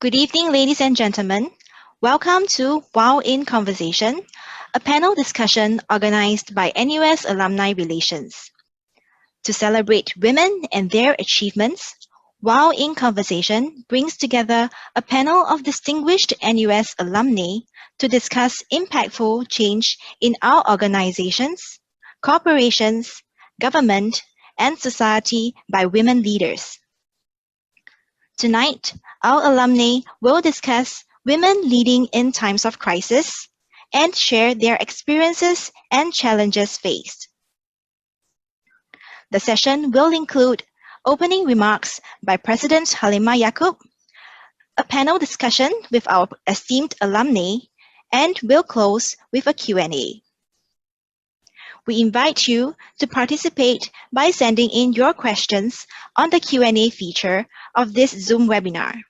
Good evening, ladies and gentlemen. Welcome to WoW in Conversation, a panel discussion organized by NUS Alumni Relations. To celebrate women and their achievements, WoW in Conversation brings together a panel of distinguished NUS alumni to discuss impactful change in our organizations, corporations, government, and society by women leaders. Tonight, our alumni will discuss women leading in times of crisis and share their experiences and challenges faced. The session will include opening remarks by President Halimah Yacob, a panel discussion with our esteemed alumni, and will close with a Q&A. We invite you to participate by sending in your questions on the Q&A feature of this Zoom webinar.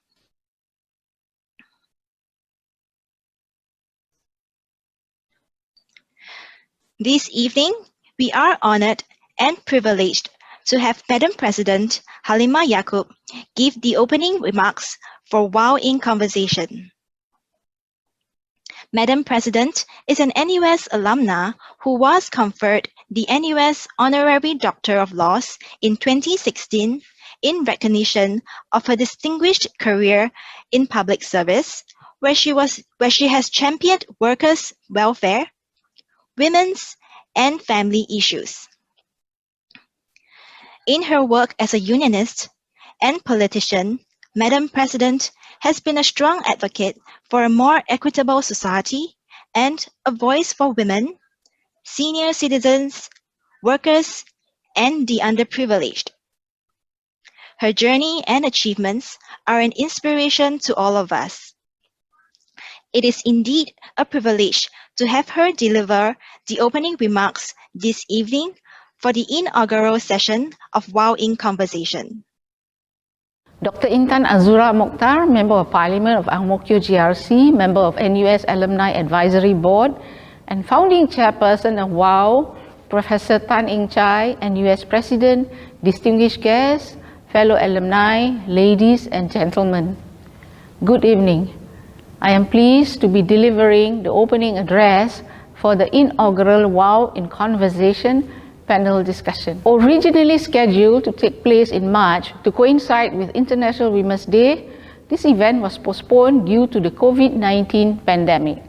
This evening, we are honored and privileged to have Madam President Halimah Yacob give the opening remarks for WoW in Conversation. Madam President is an NUS alumna who was conferred the NUS Honorary Doctor of Laws in 2016 in recognition of her distinguished career in public service, where she has championed workers' welfare, women's and family issues. In her work as a unionist and politician, Madam President has been a strong advocate for a more equitable society and a voice for women, senior citizens, workers, and the underprivileged. Her journey and achievements are an inspiration to all of us. It is indeed a privilege to have her deliver the opening remarks this evening for the inaugural session of WoW in Conversation. Dr Intan Azura Mokhtar, Member of Parliament of Ang Mo Kio GRC, Member of NUS Alumni Advisory Board, and Founding Chairperson of WoW, Professor Tan Eng Chai, NUS President, distinguished guests, fellow alumni, ladies and gentlemen. Good evening. I am pleased to be delivering the opening address for the inaugural WoW in Conversation panel discussion. Originally scheduled to take place in March to coincide with International Women's Day, this event was postponed due to the COVID-19 pandemic.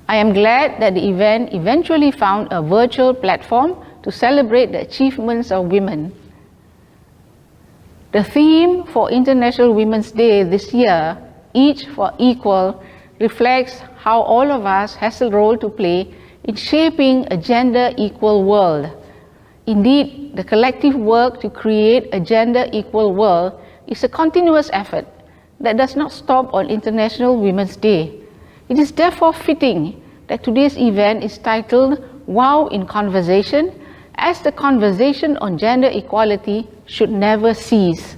I am glad that the event eventually found a virtual platform to celebrate the achievements of women. The theme for International Women's Day this year, Each for Equal, reflects how all of us has a role to play in shaping a gender-equal world. Indeed, the collective work to create a gender-equal world is a continuous effort that does not stop on International Women's Day. It is therefore fitting that today's event is titled WoW in Conversation, as the conversation on gender equality should never cease.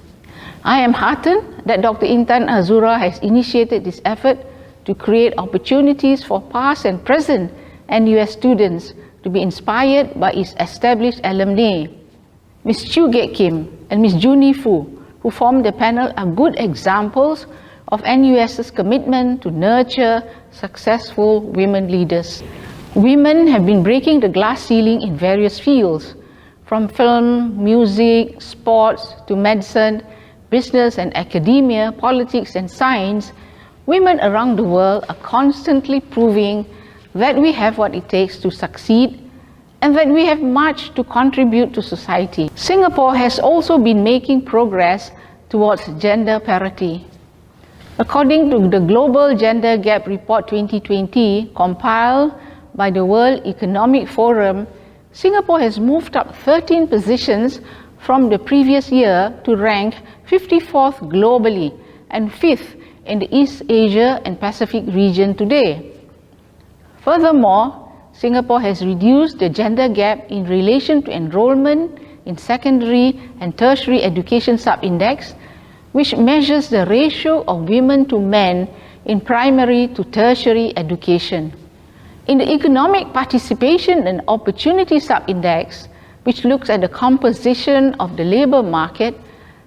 I am heartened that Dr Intan Azura has initiated this effort to create opportunities for past and present NUS students to be inspired by its established alumnae. Ms. Chu Get Kim and Ms. Junie Fu, who formed the panel, are good examples of NUS's commitment to nurture successful women leaders. Women have been breaking the glass ceiling in various fields, from film, music, sports to medicine, business and academia, politics and science. Women around the world are constantly proving that we have what it takes to succeed and that we have much to contribute to society. Singapore has also been making progress towards gender parity. According to the Global Gender Gap Report 2020, compiled by the World Economic Forum, Singapore has moved up 13 positions from the previous year to rank 54th globally and 5th in the East Asia and Pacific region today. Furthermore, Singapore has reduced the gender gap in relation to enrollment in secondary and tertiary education sub-index, which measures the ratio of women to men in primary to tertiary education. In the Economic Participation and Opportunity sub-index, which looks at the composition of the labor market,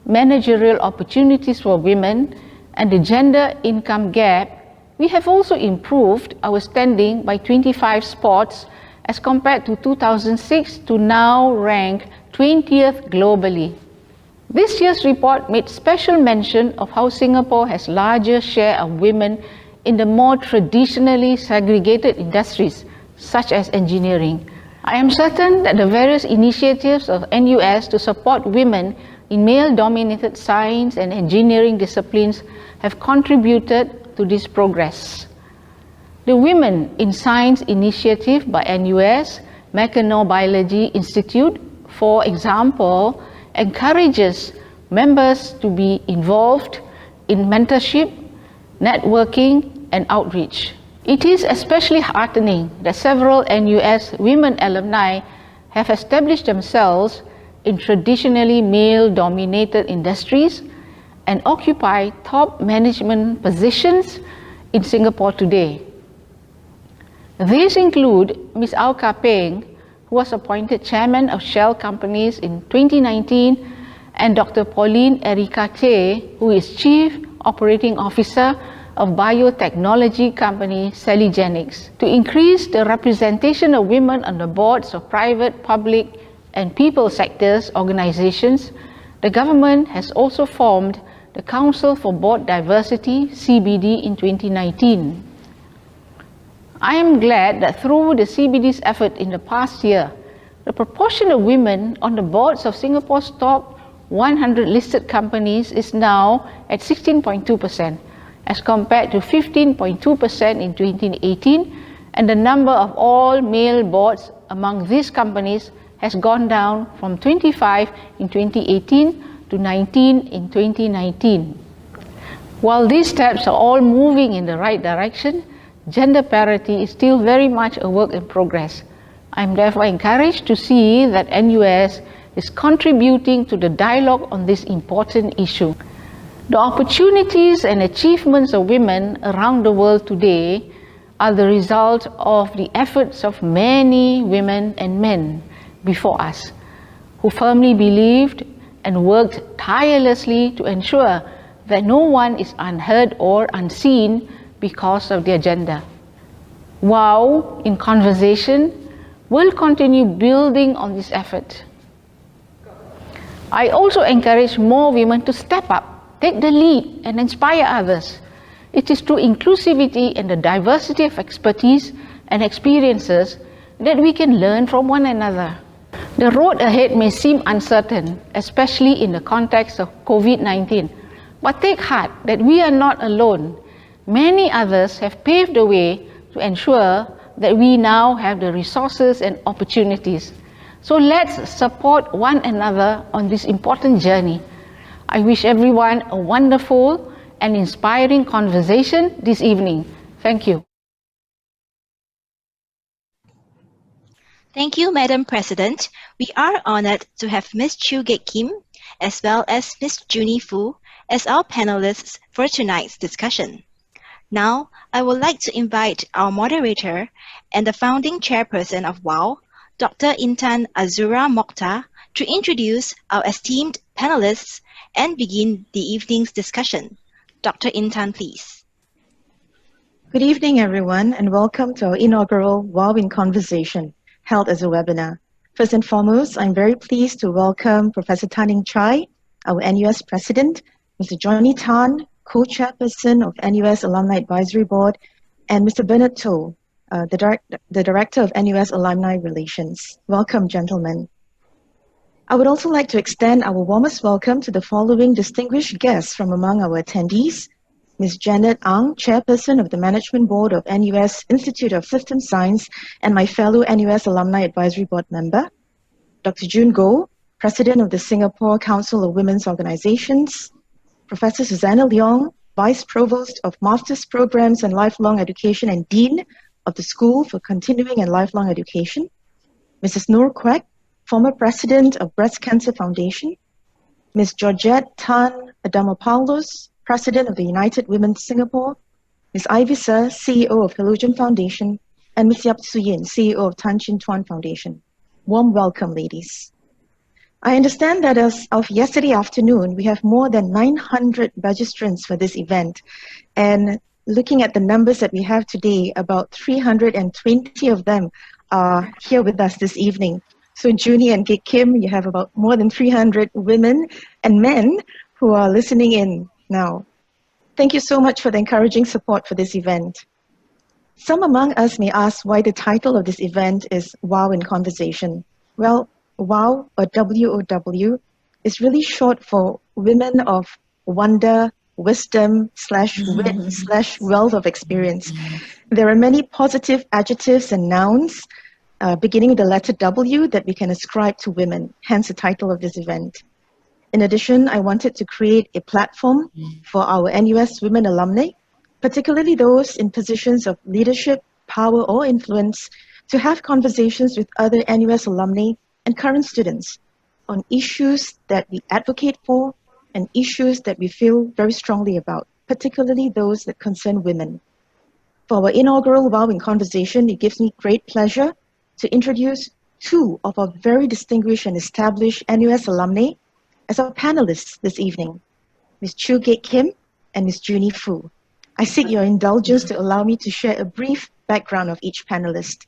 managerial opportunities for women, and the gender income gap, we have also improved our standing by 25 spots as compared to 2006 to now rank 20th globally. This year's report made special mention of how Singapore has larger share of women in the more traditionally segregated industries, such as engineering. I am certain that the various initiatives of NUS to support women in male-dominated science and engineering disciplines have contributed to this progress. The Women in Science initiative by NUS Mechanobiology Institute, for example, encourages members to be involved in mentorship, networking, and outreach. It is especially heartening that several NUS women alumni have established themselves in traditionally male-dominated industries and occupy top management positions in Singapore today. These include Ms. Au Ka Peng, who was appointed Chairman of Shell Companies in 2019, and Dr. Pauline Erika Che, who is Chief Operating Officer of biotechnology company Celligenics. To increase the representation of women on the boards of private, public, and people sectors organizations, the government has also formed the Council for Board Diversity, CBD, in 2019. I am glad that through the CBD's effort in the past year, the proportion of women on the boards of Singapore's top 100 listed companies is now at 16.2%, as compared to 15.2% in 2018, and the number of all male boards among these companies has gone down from 25 in 2018 to 19 in 2019. While these steps are all moving in the right direction, gender parity is still very much a work in progress. I am therefore encouraged to see that NUS is contributing to the dialogue on this important issue. The opportunities and achievements of women around the world today are the result of the efforts of many women and men before us, who firmly believed and worked tirelessly to ensure that no one is unheard or unseen because of their gender. WoW in Conversation will continue building on this effort. I also encourage more women to step up, take the lead, and inspire others. It is through inclusivity and the diversity of expertise and experiences that we can learn from one another. The road ahead may seem uncertain, especially in the context of COVID-19, but take heart that we are not alone. Many others have paved the way to ensure that we now have the resources and opportunities. So let's support one another on this important journey. I wish everyone a wonderful and inspiring conversation this evening. Thank you. Thank you, Madam President. We are honored to have Ms. Chu Gek Kim as well as Ms. Junie Fu as our panelists for tonight's discussion. Now, I would like to invite our moderator and the founding chairperson of WoW, Dr. Intan Azura Mokhtar, to introduce our esteemed panelists and begin the evening's discussion. Dr. Intan, please. Good evening, everyone, and welcome to our inaugural WoW in Conversation, held as a webinar. First and foremost, I'm very pleased to welcome Professor Tan Chai, our NUS President, Mr. Johnny Tan, Co-Chairperson of NUS Alumni Advisory Board, and Mr. Bernard To, the Director of NUS Alumni Relations. Welcome, gentlemen. I would also like to extend our warmest welcome to the following distinguished guests from among our attendees: Ms. Janet Ang, Chairperson of the Management Board of NUS Institute of System Science and my fellow NUS Alumni Advisory Board member; Dr. June Goh, President of the Singapore Council of Women's Organizations; Professor Susanna Leong, Vice Provost of Master's Programs and Lifelong Education and Dean of the School for Continuing and Lifelong Education; Mrs. Noor Quek, former President of Breast Cancer Foundation; Ms. Georgette Tan Adamopoulos, President of the United Women Singapore; Ms. Ivy Sir, CEO of Helogen Foundation; and Ms. Yap Tzu Yin, CEO of Tan Chin Tuan Foundation. Warm welcome, ladies. I understand that as of yesterday afternoon, we have more than 900 registrants for this event. And looking at the numbers that we have today, about 320 of them are here with us this evening. So Junie and Kit Kim, you have about more than 300 women and men who are listening in now. Thank you so much for the encouraging support for this event. Some among us may ask why the title of this event is WoW in Conversation. Well, WoW, or WOW, is really short for Women of Wonder, Wisdom / Wealth of Experience. There are many positive adjectives and nouns beginning with the letter W that we can ascribe to women, hence the title of this event. In addition, I wanted to create a platform for our NUS women alumni, particularly those in positions of leadership, power, or influence, to have conversations with other NUS alumni and current students on issues that we advocate for and issues that we feel very strongly about, particularly those that concern women. For our inaugural WoW in Conversation, it gives me great pleasure to introduce two of our very distinguished and established NUS alumni as our panelists this evening, Ms. Chu Gate Kim and Ms. Junie Fu. I seek your indulgence to allow me to share a brief background of each panelist.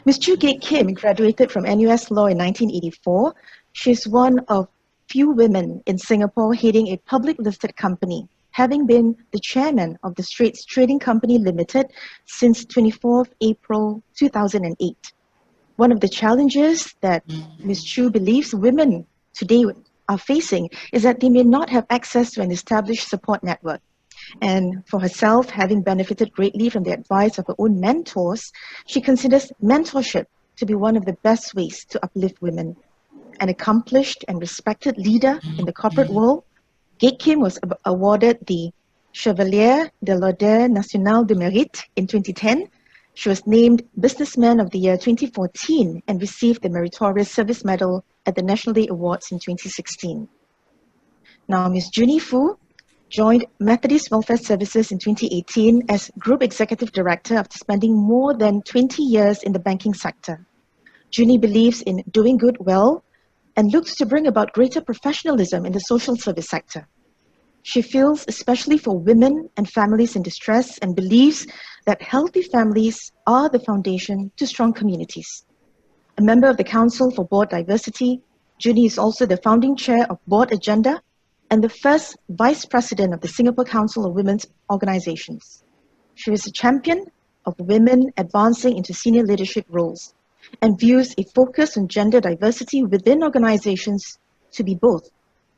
Ms. Chu Gate Kim graduated from NUS Law in 1984. She is one of few women in Singapore heading a public listed company, having been the chairman of the Straits Trading Company Limited since 24th April 2008. One of the challenges that Ms. Chu believes women today are facing is that they may not have access to an established support network. And for herself, having benefited greatly from the advice of her own mentors, she considers mentorship to be one of the best ways to uplift women. An accomplished and respected leader in the corporate world, Gate Kim was awarded the Chevalier de l'Ordre National du Mérite in 2010. She was named Businessman of the Year 2014 and received the Meritorious Service Medal at the National Day Awards in 2016. Now, Ms. Junie Fu joined Methodist Welfare Services in 2018 as Group Executive Director after spending more than 20 years in the banking sector. Junie believes in doing good well and looks to bring about greater professionalism in the social service sector. She feels especially for women and families in distress and believes that healthy families are the foundation to strong communities. A member of the Council for Board Diversity, Junie is also the founding chair of Board Agenda and the first vice president of the Singapore Council of Women's Organizations. She is a champion of women advancing into senior leadership roles and views a focus on gender diversity within organizations to be both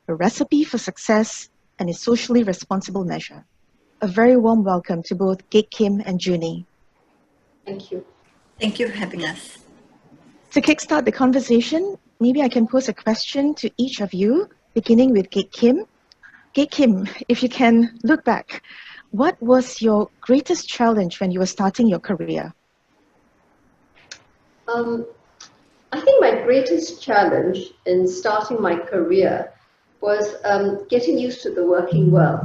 a recipe for success and a socially responsible measure. A very warm welcome to both Gate Kim and Junie. Thank you. Thank you for having us. To kickstart the conversation, maybe I can pose a question to each of you, beginning with Gate Kim. Gate Kim, if you can look back, what was your greatest challenge when you were starting your career? I think my greatest challenge in starting my career was getting used to the working world.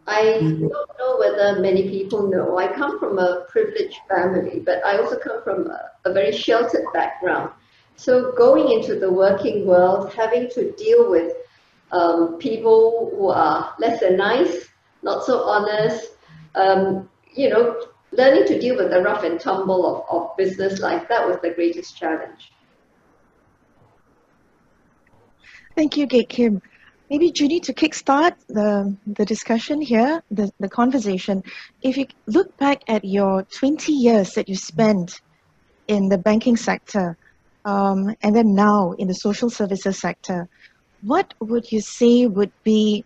I don't know whether many people know, I come from a privileged family, but I also come from a very sheltered background. So going into the working world, having to deal with people who are less than nice, not so honest, learning to deal with the rough and tumble of business life, that was the greatest challenge. Thank you, Gate Kim. Maybe Junie, to kickstart the discussion here, the conversation, if you look back at your 20 years that you spent in the banking sector and then now in the social services sector, what would you say would be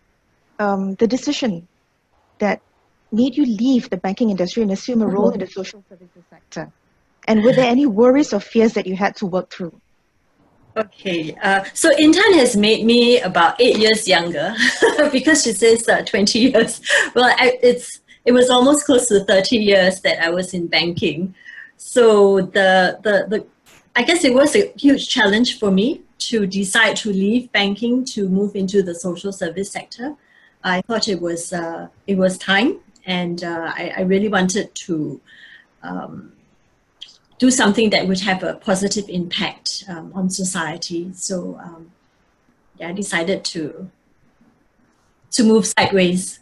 the decision that made you leave the banking industry and assume a role in the social services sector? And were there any worries or fears that you had to work through? Okay, so Intan has made me about 8 years younger because she says 20 years. Well, it was almost close to 30 years that I was in banking. So I guess it was a huge challenge for me to decide to leave banking to move into the social service sector. I thought it was time, and I really wanted to do something that would have a positive impact on society. So yeah, I decided to move sideways.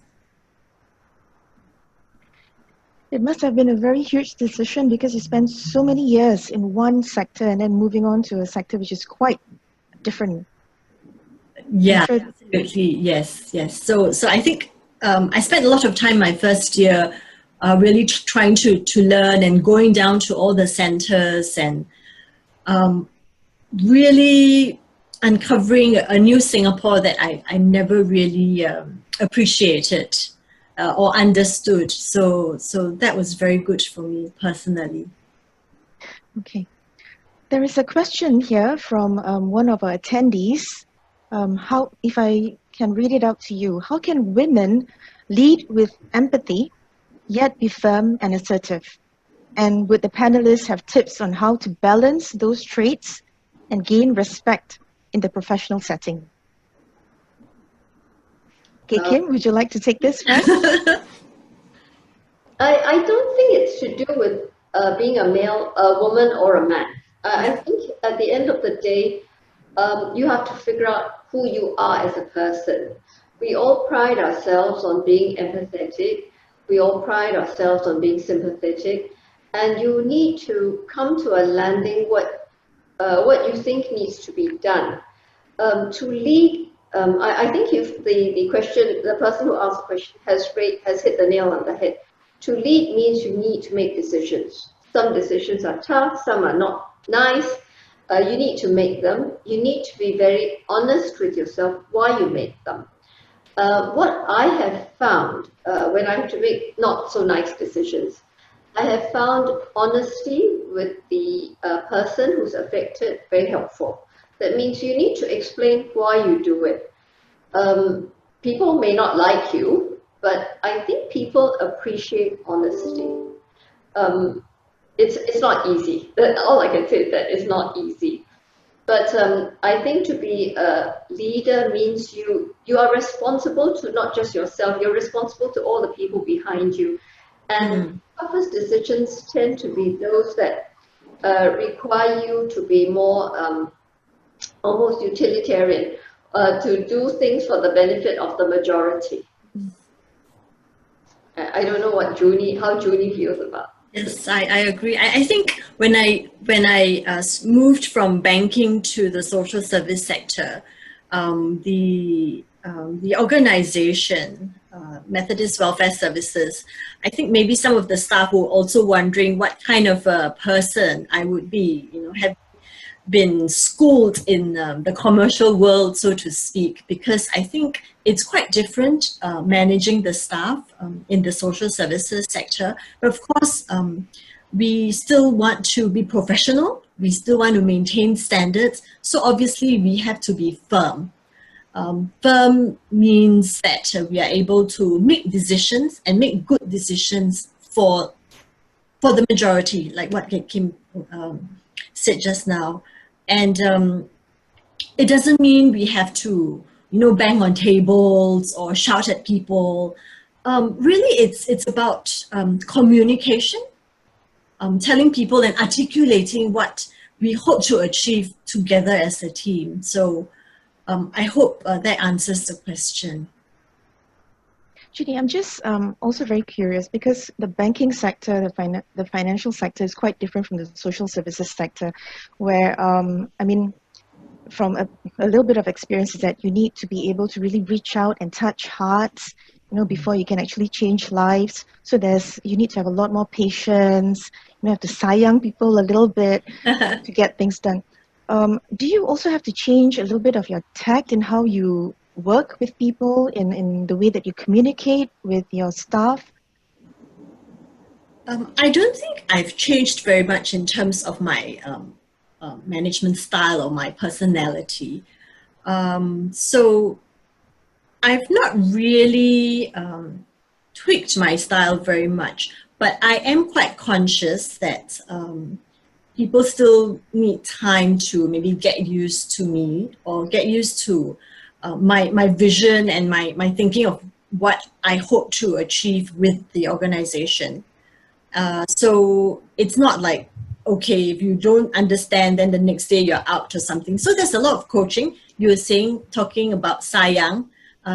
It must have been a very huge decision because you spent so many years in one sector and then moving on to a sector which is quite different. Yeah, sure. absolutely. Yes, yes. So I think I spent a lot of time my first year really trying to learn and going down to all the centers and really uncovering a new Singapore that I never really appreciated or understood. So that was very good for me personally. Okay. There is a question here from one of our attendees. How, if I can read it out to you, how can women lead with empathy yet be firm and assertive? And would the panelists have tips on how to balance those traits and gain respect in the professional setting? Okay, Kim, would you like to take this first? I don't think it's to do with being a male, a woman, or a man. I think at the end of the day, you have to figure out who you are as a person. We all pride ourselves on being empathetic. We all pride ourselves on being sympathetic. And you need to come to a landing what you think needs to be done. To lead, I think if the question, the person who asked the question has hit the nail on the head. To lead means you need to make decisions. Some decisions are tough, some are not nice. You need to make them. You need to be very honest with yourself why you make them. What I have found when I have to make not so nice decisions, I have found honesty with the person who's affected very helpful. That means you need to explain why you do it. People may not like you, but I think people appreciate honesty. It's not easy. All I can say is that it's not easy. But I think to be a leader means you are responsible to not just yourself, you're responsible to all the people behind you. And toughest decisions tend to be those that require you to be more almost utilitarian, to do things for the benefit of the majority. I don't know what how Junie feels about. Yes, I agree. I think when I moved from banking to the social service sector, the organization, Methodist Welfare Services, I think maybe some of the staff were also wondering what kind of a person I would be, have been schooled in the commercial world, so to speak, because I think it's quite different managing the staff in the social services sector. But of course, we still want to be professional. We still want to maintain standards. So obviously we have to be firm. Firm means that we are able to make decisions and make good decisions for the majority, like what Kim said just now. And it doesn't mean we have to, bang on tables or shout at people. Really, it's about communication, telling people and articulating what we hope to achieve together as a team. So I hope that answers the question. Judy, I'm just also very curious because the banking sector, the financial sector is quite different from the social services sector, where, from a little bit of experience is that you need to be able to really reach out and touch hearts, before you can actually change lives. So you need to have a lot more patience, you have to sayang people a little bit to get things done. Do you also have to change a little bit of your tact in how you work with people, in the way that you communicate with your staff? I don't think I've changed very much in terms of my management style or my personality. So I've not really tweaked my style very much, but I am quite conscious that people still need time to maybe get used to me or get used to my vision and my thinking of what I hope to achieve with the organization. So it's not like, okay, if you don't understand, then the next day you're out or something. So there's a lot of coaching. you were saying, talking about sayang,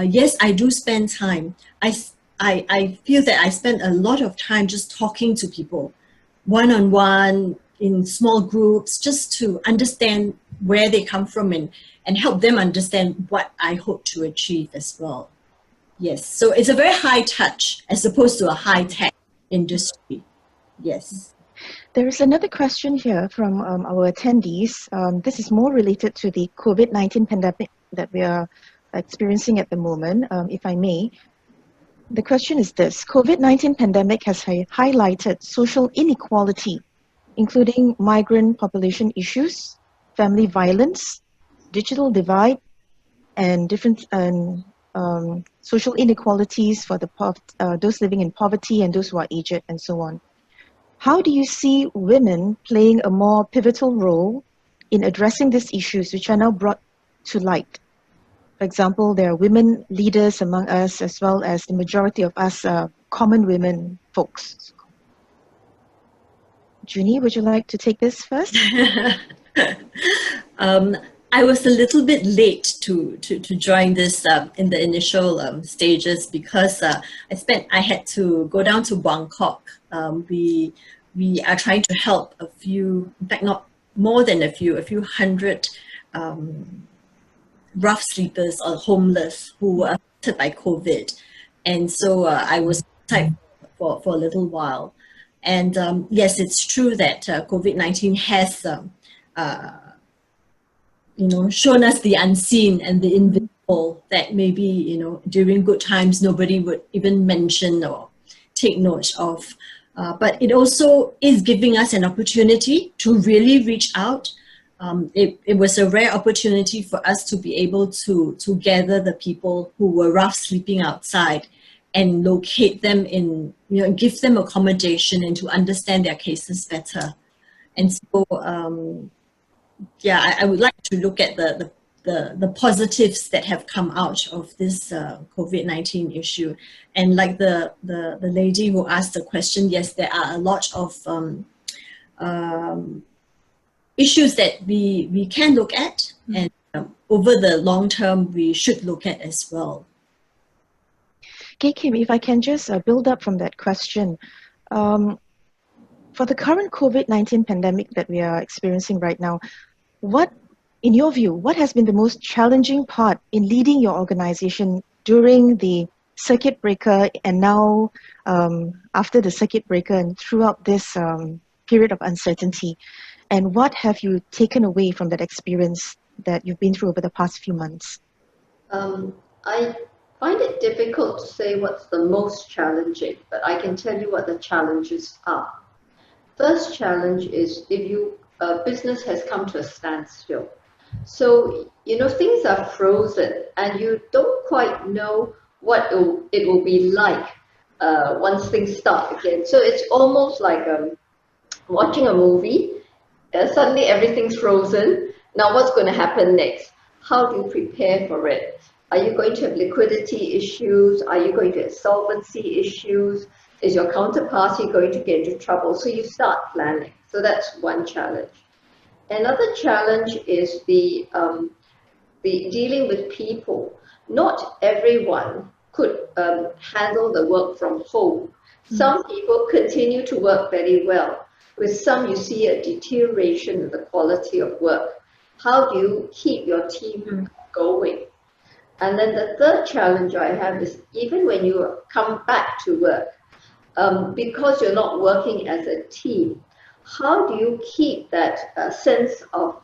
yes, I do spend time. I feel that I spend a lot of time just talking to people, one-on-one, in small groups, just to understand where they come from and help them understand what I hope to achieve as well. Yes, so it's a very high touch as opposed to a high tech industry. Yes. There is another question here from our attendees. This is more related to the COVID-19 pandemic that we are experiencing at the moment, if I may. The question is this: COVID-19 pandemic has highlighted social inequality, including migrant population issues, family violence, digital divide, and different social inequalities for those living in poverty and those who are aged and so on. How do you see women playing a more pivotal role in addressing these issues, which are now brought to light? For example, there are women leaders among us, as well as the majority of us common women folks. Junie, would you like to take this first? I was a little bit late to join this in the initial stages because I had to go down to Bangkok. We are trying to help a few, in fact not more than a few hundred rough sleepers or homeless who were affected by COVID. And so I was outside for a little while. And yes, it's true that COVID-19 has shown us the unseen and the invisible that maybe, during good times, nobody would even mention or take note of. But it also is giving us an opportunity to really reach out. It was a rare opportunity for us to be able to gather the people who were rough sleeping outside and locate them in, give them accommodation and to understand their cases better. And so, I would like to look at the positives that have come out of this COVID-19 issue. And like the lady who asked the question, yes, there are a lot of issues that we can look at, and over the long term, we should look at as well. Okay, Kim, if I can just build up from that question. For the current COVID-19 pandemic that we are experiencing right now, what, in your view, what has been the most challenging part in leading your organization during the circuit breaker and now after the circuit breaker and throughout this period of uncertainty? And what have you taken away from that experience that you've been through over the past few months? I find it difficult to say what's the most challenging, but I can tell you what the challenges are. First challenge is if business has come to a standstill. So, things are frozen and you don't quite know what it will be like once things start again. So it's almost like watching a movie. Suddenly everything's frozen. Now what's going to happen next? How do you prepare for it? Are you going to have liquidity issues? Are you going to have solvency issues? Is your counterparty going to get into trouble? So you start planning. So that's one challenge. Another challenge is the dealing with people. Not everyone could handle the work from home. Some people continue to work very well. With some, you see a deterioration in the quality of work. How do you keep your team going? And then the third challenge I have is even when you come back to work, because you're not working as a team, how do you keep that sense of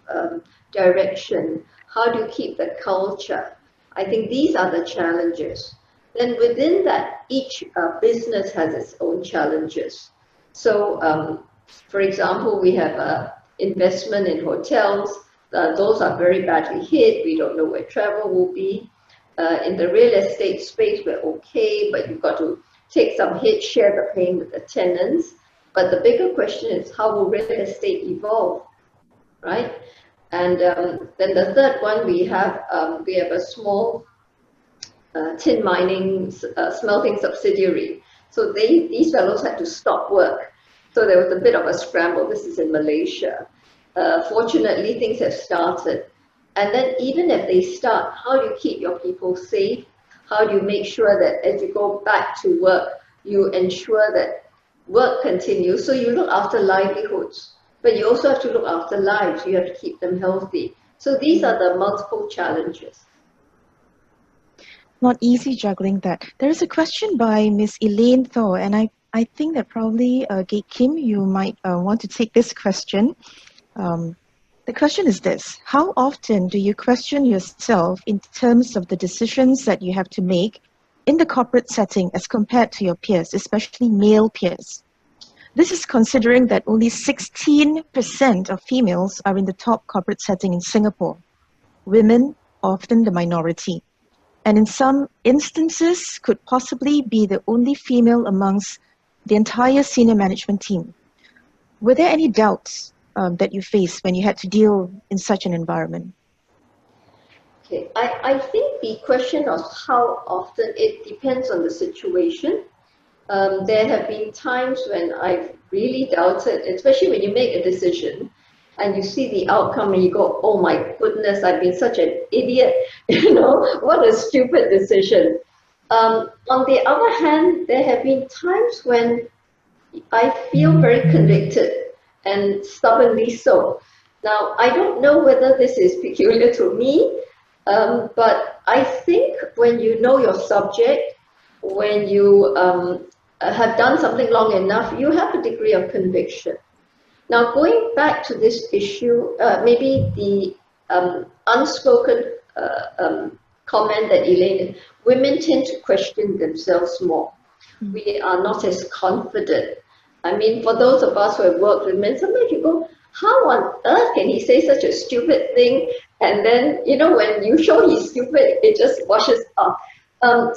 direction? How do you keep the culture? I think these are the challenges. Then within that, each business has its own challenges. So, for example, we have investment in hotels. Those are very badly hit. We don't know where travel will be. In the real estate space, we're okay, but you've got to take some hit, share the pain with the tenants. But the bigger question is, how will real estate evolve, right? And then the third one, we have a small tin mining, smelting subsidiary. So these fellows had to stop work. So there was a bit of a scramble. This is in Malaysia. Fortunately, things have started. And then even if they start, how do you keep your people safe? How do you make sure that as you go back to work, you ensure that work continues? So you look after livelihoods, but you also have to look after lives. You have to keep them healthy. So these are the multiple challenges. Not easy juggling that. There is a question by Miss Elaine Thor, and I think that probably Gate Kim, you might want to take this question. The question is this: how often do you question yourself in terms of the decisions that you have to make in the corporate setting as compared to your peers, especially male peers? This is considering that only 16% of females are in the top corporate setting in Singapore. Women, often the minority, and in some instances could possibly be the only female amongst the entire senior management team. Were there any doubts that you faced when you had to deal in such an environment? Okay, I think the question of how often, it depends on the situation. There have been times when I've really doubted, especially when you make a decision and you see the outcome and you go, oh my goodness, I've been such an idiot, what a stupid decision. On the other hand, there have been times when I feel very convicted, and stubbornly so. Now, I don't know whether this is peculiar to me, but I think when you know your subject, when you have done something long enough, you have a degree of conviction. Now, going back to this issue, maybe the unspoken comment that Elaine, women tend to question themselves more. We are not as confident. I mean, for those of us who have worked with men, sometimes you go, how on earth can he say such a stupid thing? And then, when you show he's stupid, it just washes off.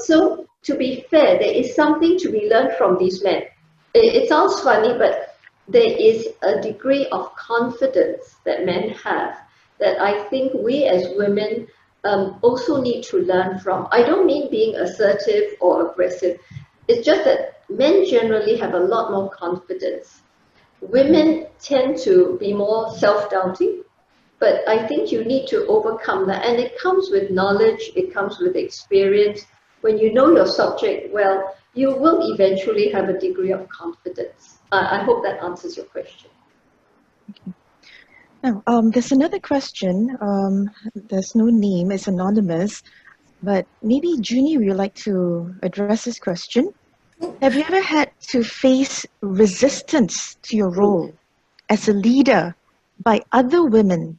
So to be fair, there is something to be learned from these men. It sounds funny, but there is a degree of confidence that men have that I think we as women also need to learn from. I don't mean being assertive or aggressive. It's just that men generally have a lot more confidence. Women tend to be more self-doubting, but I think you need to overcome that. And it comes with knowledge, it comes with experience. When you know your subject well, you will eventually have a degree of confidence. I hope that answers your question. Okay. Now, there's another question. There's no name, it's anonymous. But maybe, Junie, would you like to address this question? Have you ever had to face resistance to your role as a leader by other women,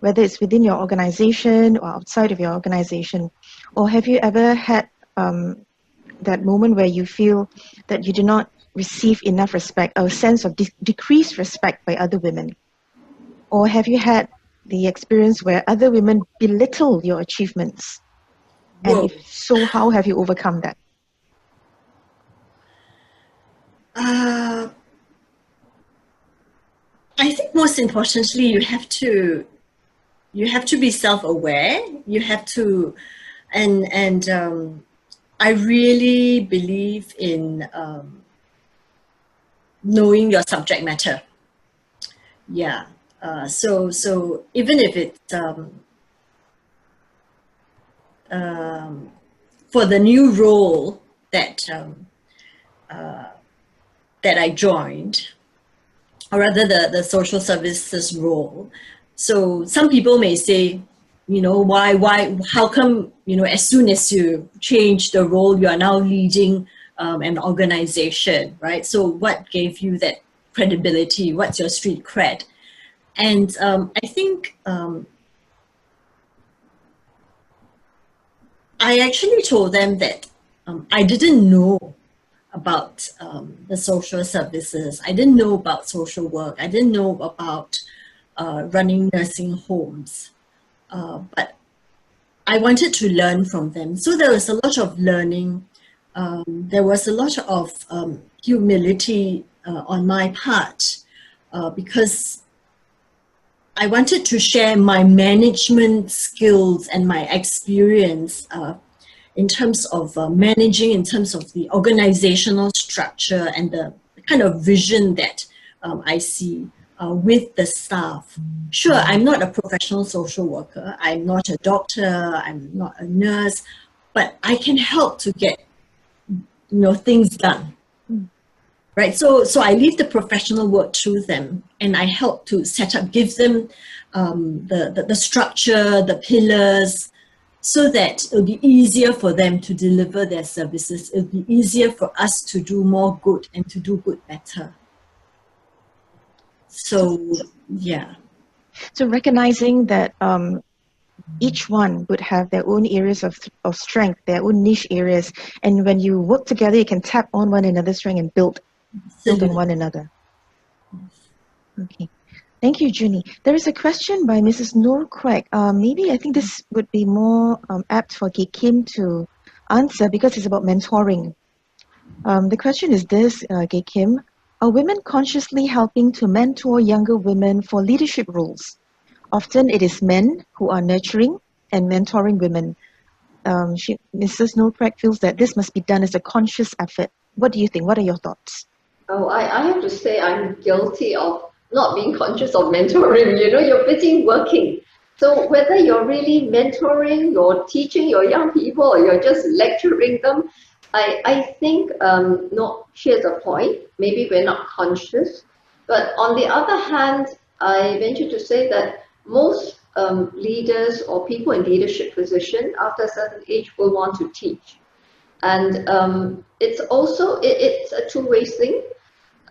whether it's within your organization or outside of your organization? Or have you ever had that moment where you feel that you do not receive enough respect, or a sense of decreased respect by other women? Or have you had the experience where other women belittle your achievements? And if so, how have you overcome that? I think most importantly, you have to be self-aware. You have to, and I really believe in knowing your subject matter. Yeah. So even if it's for the new role that I joined, or rather the social services role. So some people may say, why, how come, as soon as you change the role, you are now leading an organization, right? So what gave you that credibility? What's your street cred? And I think I actually told them that I didn't know about the social services. I didn't know about social work. I didn't know about running nursing homes. But I wanted to learn from them. So there was a lot of learning. There was a lot of humility on my part because I wanted to share my management skills and my experience in terms of managing, in terms of the organizational structure and the kind of vision that I see with the staff. Sure, I'm not a professional social worker, I'm not a doctor, I'm not a nurse, but I can help to get things done. Right, so I leave the professional work through them, and I help to set up, give them the structure, the pillars, so that it'll be easier for them to deliver their services. It'll be easier for us to do more good and to do good better. So, yeah. So recognizing that each one would have their own areas of strength, their own niche areas, and when you work together, you can tap on one another's strength and build on one another. Okay. Thank you, Junie. There is a question by Mrs. Noor Quek. Maybe I think this would be more apt for Kay Kim to answer because it's about mentoring. The question is this, Kay Kim. Are women consciously helping to mentor younger women for leadership roles? Often it is men who are nurturing and mentoring women. Mrs. Noor Quek feels that this must be done as a conscious effort. What do you think? What are your thoughts? Oh, I have to say I'm guilty of not being conscious of mentoring. You're busy working. So whether you're really mentoring, you're teaching your young people, or you're just lecturing them, I think, no, she has a point. Maybe we're not conscious. But on the other hand, I venture to say that most leaders or people in leadership position after a certain age will want to teach. And it's also, it's a two-way thing.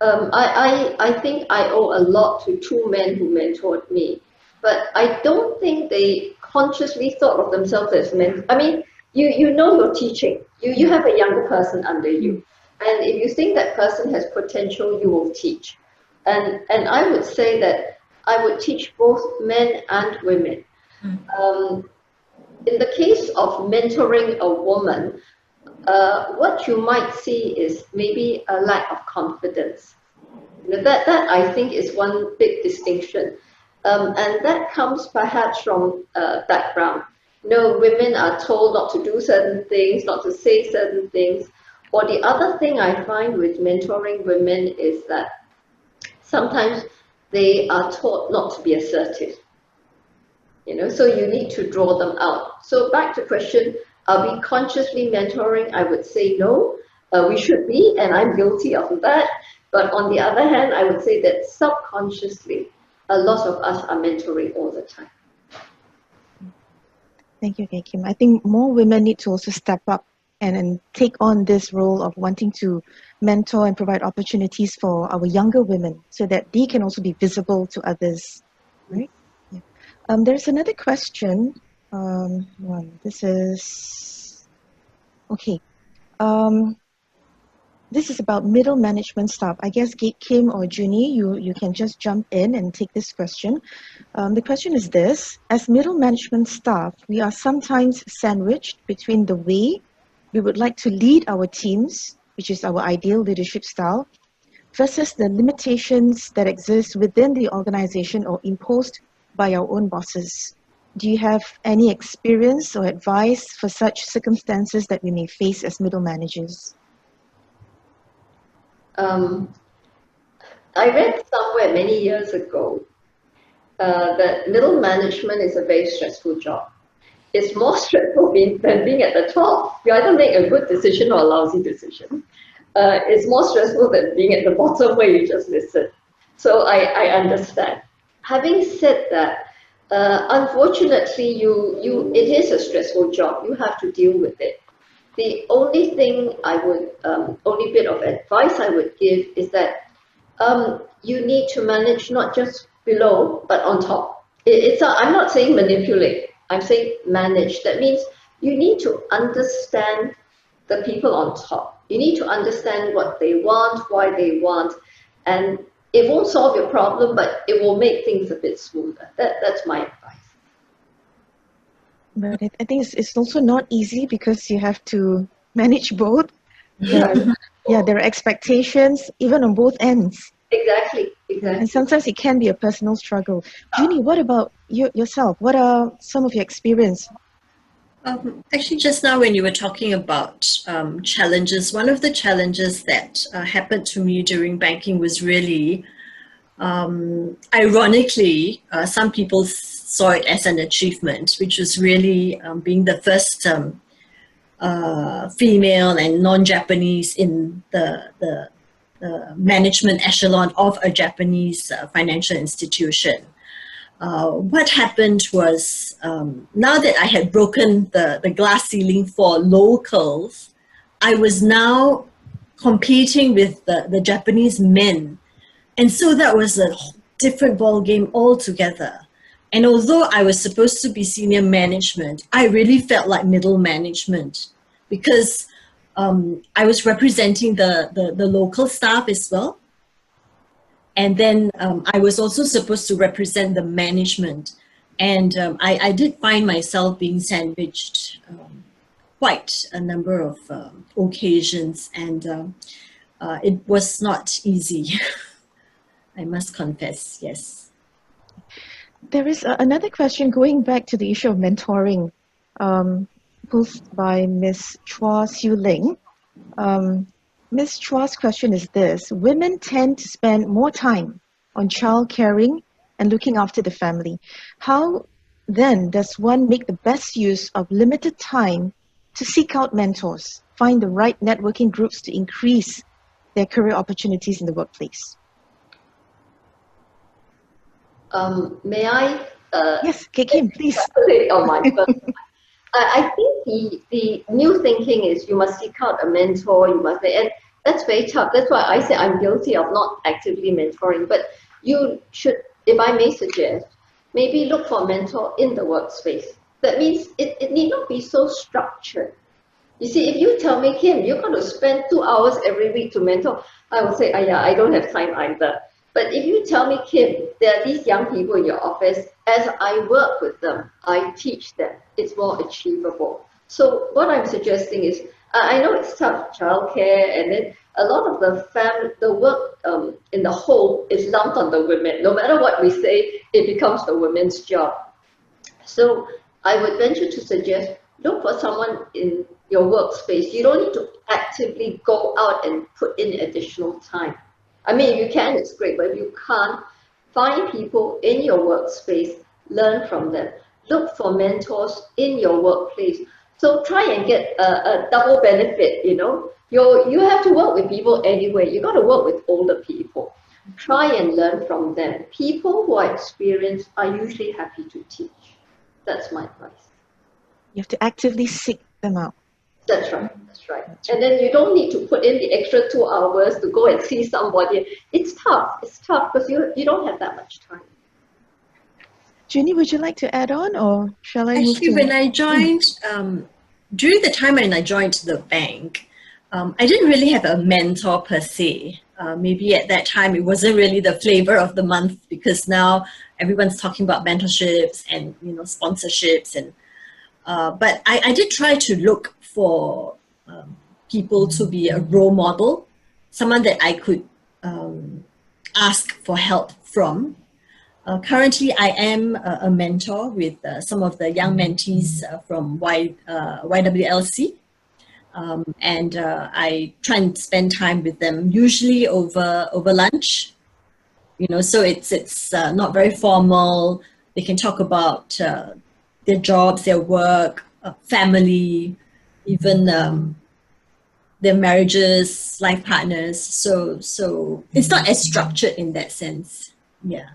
I think I owe a lot to two men who mentored me, but I don't think they consciously thought of themselves as men. I mean, you know you're teaching. You have a younger person under you, and if you think that person has potential, you will teach. And I would say that I would teach both men and women. In the case of mentoring a woman, what you might see is maybe a lack of confidence. That I think is one big distinction. And that comes perhaps from background. Women are told not to do certain things, not to say certain things. Or the other thing I find with mentoring women is that sometimes they are taught not to be assertive. So you need to draw them out. So back to question, are we consciously mentoring? I would say no. We should be, and I'm guilty of that. But on the other hand, I would say that subconsciously, a lot of us are mentoring all the time. Thank you, Kay Kim. I think more women need to also step up and take on this role of wanting to mentor and provide opportunities for our younger women so that they can also be visible to others. Right? Yeah. There's another question. This is okay. This is about middle management staff. I guess Kay Kim or Junie, you can just jump in and take this question. The question is this: as middle management staff, we are sometimes sandwiched between the way we would like to lead our teams, which is our ideal leadership style, versus the limitations that exist within the organization or imposed by our own bosses. Do you have any experience or advice for such circumstances that we may face as middle managers? I read somewhere many years ago that middle management is a very stressful job. It's more stressful than being at the top. You either make a good decision or a lousy decision. It's more stressful than being at the bottom where you just listen. So I understand. Having said that, unfortunately, it is a stressful job. You have to deal with it. The only thing only bit of advice I would give is that you need to manage not just below, but on top. I'm not saying manipulate. I'm saying manage. That means you need to understand the people on top. You need to understand what they want, why they want, and it won't solve your problem, but it will make things a bit smoother. That's my advice. But I think it's also not easy because you have to manage both. There are expectations even on both ends. Exactly. And sometimes it can be a personal struggle. Junie, what about yourself? What are some of your experience? Actually, just now when you were talking about challenges, one of the challenges that happened to me during banking was really Ironically, some people saw it as an achievement, which was really being the first female and non-Japanese in the management echelon of a Japanese financial institution. What happened was, now that I had broken the glass ceiling for locals, I was now competing with the Japanese men. And so that was a different ball game altogether. And although I was supposed to be senior management, I really felt like middle management, because I was representing the local staff as well. And then I was also supposed to represent the management. And I did find myself being sandwiched quite a number of occasions, and it was not easy. I must confess, yes. There is another question going back to the issue of mentoring, posed by Ms. Chua Siu Ling. Ms. Chua's question is this: women tend to spend more time on child caring and looking after the family. How then does one make the best use of limited time to seek out mentors, find the right networking groups to increase their career opportunities in the workplace? May I? Yes, Kim, please. On my first. I think the new thinking is you must seek out a mentor, and that's very tough. That's why I say I'm guilty of not actively mentoring. But you should, if I may suggest, maybe look for a mentor in the workspace. That means it need not be so structured. You see, if you tell me, Kim, you're going to spend 2 hours every week to mentor, I will say, yeah, I don't have time either. But if you tell me, Kim, there are these young people in your office, as I work with them, I teach them, it's more achievable. So what I'm suggesting is, I know it's tough, childcare, and then a lot of the work in the home is lumped on the women. No matter what we say, it becomes the women's job. So I would venture to suggest, look for someone in your workspace. You don't need to actively go out and put in additional time. I mean, if you can, it's great, but if you can't, find people in your workspace, learn from them. Look for mentors in your workplace. So try and get a double benefit, you know. You have to work with people anyway. You got to work with older people. Try and learn from them. People who are experienced are usually happy to teach. That's my advice. You have to actively seek them out. That's right, that's right. And then you don't need to put in the extra 2 hours to go and see somebody. It's tough because you don't have that much time. Jeannie, would you like to add on, or shall I move Actually, to... when I joined, during the time when I joined the bank, I didn't really have a mentor per se. Maybe at that time it wasn't really the flavor of the month, because now everyone's talking about mentorships and sponsorships, and but I did try to look for people to be a role model, someone that I could ask for help from. Currently, I am a mentor with some of the young mentees from YWLC, and I try and spend time with them, usually over lunch. So it's not very formal. They can talk about their jobs, their work, family, even their marriages, life partners. So it's not as structured in that sense. Yeah.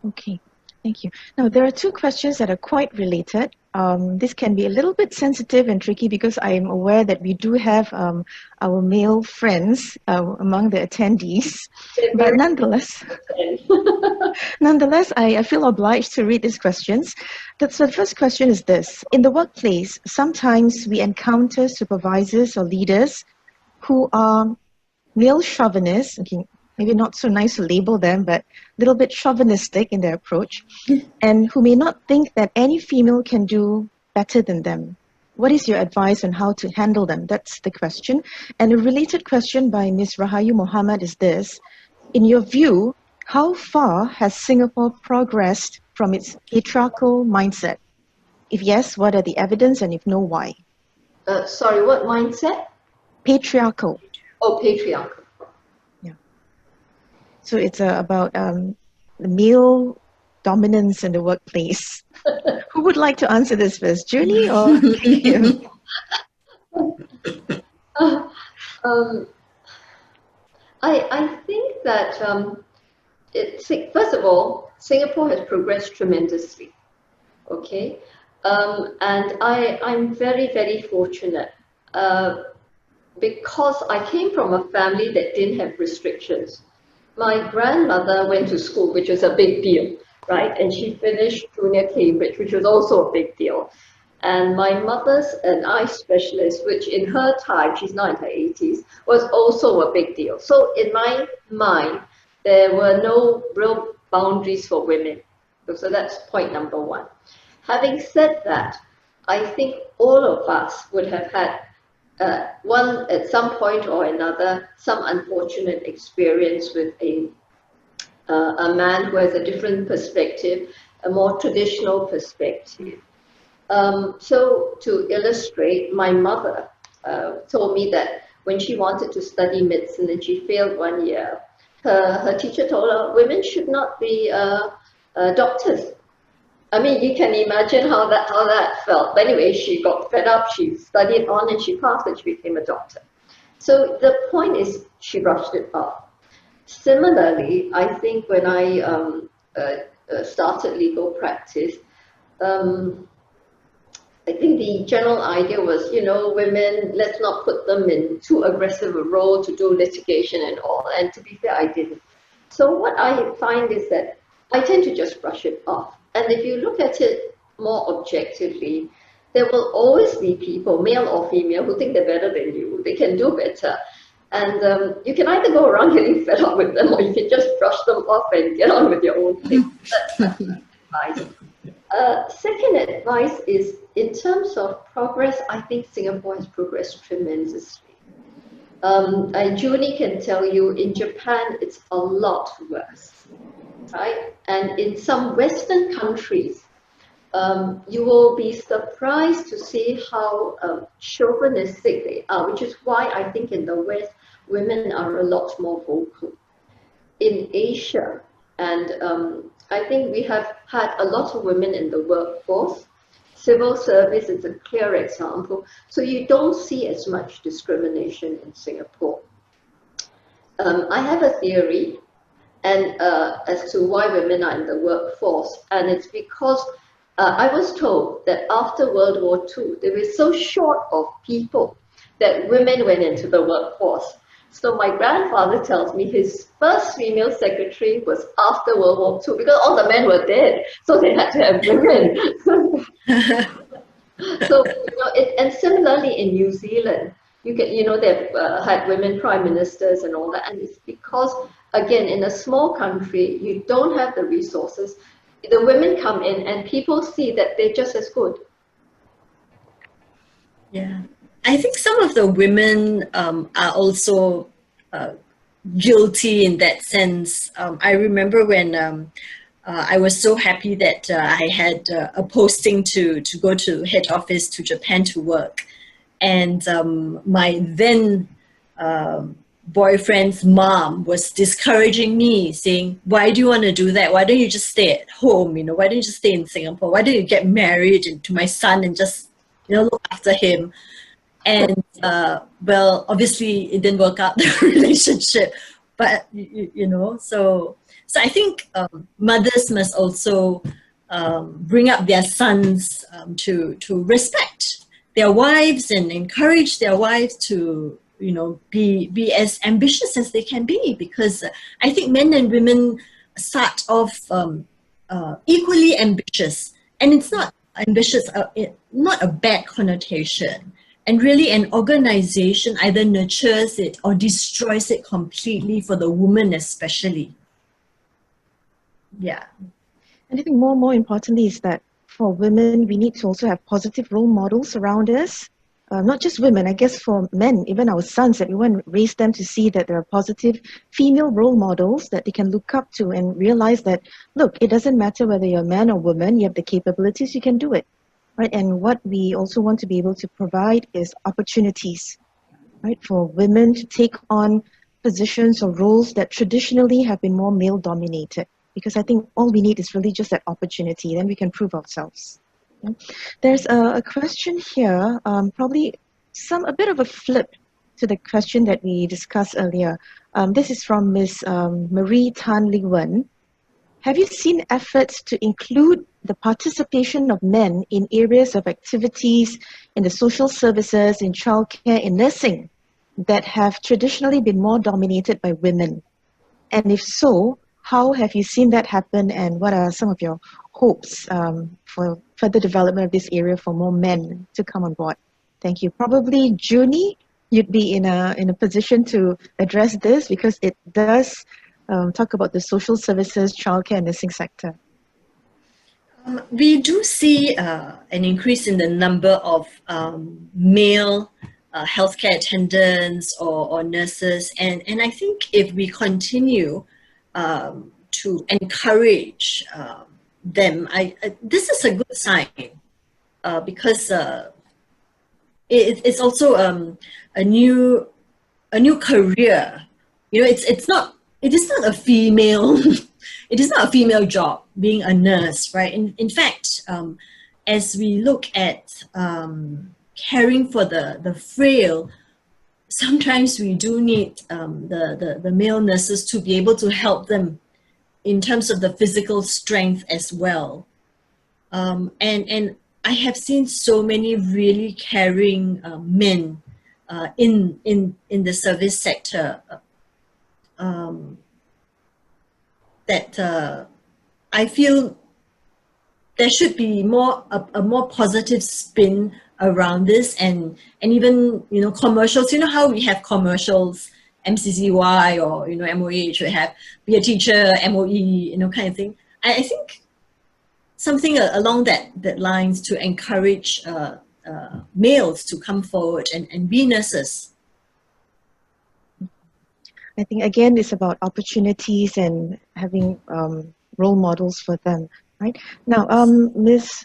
Okay, thank you. Now, there are two questions that are quite related. This can be a little bit sensitive and tricky because I am aware that we do have our male friends among the attendees. But nonetheless, I feel obliged to read these questions. So the first question is this. In the workplace, sometimes we encounter supervisors or leaders who are male chauvinists, okay, maybe not so nice to label them, but a little bit chauvinistic in their approach, and who may not think that any female can do better than them. What is your advice on how to handle them? That's the question. And a related question by Ms. Rahayu Muhammad is this. In your view, how far has Singapore progressed from its patriarchal mindset? If yes, what are the evidence, and if no, why? Sorry, what mindset? Patriarchal. Oh, patriarchal. So it's about the male dominance in the workplace. Who would like to answer this first, Julie or Kim? I think that first of all, Singapore has progressed tremendously. Okay, and I'm very, very fortunate because I came from a family that didn't have restrictions. My grandmother went to school, which was a big deal, right? And she finished junior Cambridge, which was also a big deal. And my mother's an eye specialist, which in her time, she's now in her 80s, was also a big deal. So in my mind, there were no real boundaries for women. So that's point number one. Having said that, I think all of us would have had one at some point or another, some unfortunate experience with a man who has a different perspective, a more traditional perspective. So to illustrate, my mother told me that when she wanted to study medicine and she failed one year, her teacher told her women should not be doctors. I mean, you can imagine how that felt. But anyway, she got fed up, she studied on and she passed and she became a doctor. So the point is, she brushed it off. Similarly, I think when I started legal practice, I think the general idea was, you know, women, let's not put them in too aggressive a role to do litigation and all. And to be fair, I didn't. So what I find is that I tend to just brush it off. And if you look at it more objectively, there will always be people, male or female, who think they're better than you. They can do better. And you can either go around getting fed up with them, or you can just brush them off and get on with your own thing. That's advice. Second advice is, in terms of progress, I think Singapore has progressed tremendously. And Junie can tell you, in Japan, it's a lot worse. Right? And in some Western countries, you will be surprised to see how chauvinistic they are, which is why I think in the West, women are a lot more vocal. In Asia, and I think we have had a lot of women in the workforce. Civil service is a clear example. So you don't see as much discrimination in Singapore. I have a theory and as to why women are in the workforce, and it's because I was told that after World War II, they were so short of people that women went into the workforce. So my grandfather tells me his first female secretary was after World War II, because all the men were dead, so they had to have women. So, you know, and similarly in New Zealand, they've had women prime ministers and all that, and it's because, again, in a small country, you don't have the resources. The women come in and people see that they're just as good. Yeah, I think some of the women are also guilty in that sense. I remember when I was so happy that I had a posting to go to head office to Japan to work. And my then boyfriend's mom was discouraging me, saying, why do you want to do that? Why don't you just stay at home? You know, why don't you just stay in Singapore? Why don't you get married to my son and just, you know, look after him? And well, obviously it didn't work out, the relationship, but you know, so I think mothers must also bring up their sons to respect their wives and encourage their wives to, you know, be as ambitious as they can be, because I think men and women start off equally ambitious, and it's not ambitious, not a bad connotation. And really, an organization either nurtures it or destroys it completely, for the woman especially. Yeah. And I think more importantly is that for women, we need to also have positive role models around us. Not just women, I guess for men, even our sons, that we want to raise them to see that there are positive female role models that they can look up to and realize that, look, it doesn't matter whether you're a man or woman, you have the capabilities, you can do it. Right? And what we also want to be able to provide is opportunities, right, for women to take on positions or roles that traditionally have been more male dominated? Because I think all we need is really just that opportunity, then we can prove ourselves. There's a question here, probably a bit of a flip to the question that we discussed earlier. This is from Ms. Marie Tan Lee Wen. Have you seen efforts to include the participation of men in areas of activities in the social services, in childcare, in nursing that have traditionally been more dominated by women? And if so, how have you seen that happen, and what are some of your hopes for further development of this area for more men to come on board? Thank you. Probably Junie, you'd be in a position to address this because it does talk about the social services, childcare, and nursing sector. We do see an increase in the number of male healthcare attendants or nurses, and I think if we continue to encourage them, this is a good sign because it's also a new career. You know, it is not a female. It is not a female job being a nurse, right? In fact, as we look at caring for the frail, sometimes we do need the male nurses to be able to help them in terms of the physical strength as well. And I have seen so many really caring men in the service sector that I feel there should be a more positive spin around this, and even, you know, commercials. You know how we have commercials, MCCY or, you know, MOH, we have be a teacher, MOE, you know, kind of thing. I think something along that lines to encourage males to come forward and be nurses. I think again it's about opportunities and having role models for them, right? Now, Miss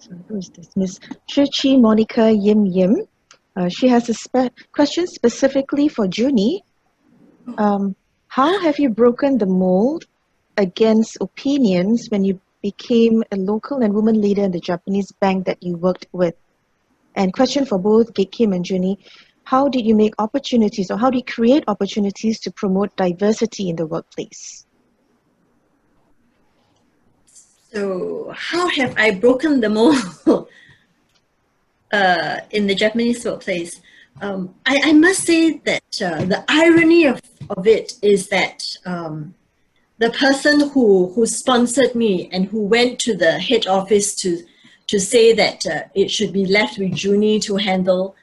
Chi Monica Yim, she has a question specifically for Junie. How have you broken the mold against opinions when you became a local and woman leader in the Japanese bank that you worked with? And question for both Kim and Junie, how did you make opportunities, or how do you create opportunities to promote diversity in the workplace? So how have I broken the mold in the Japanese workplace? I must say that the irony of it is that the person who sponsored me and who went to the head office to say that it should be left with Junie to handle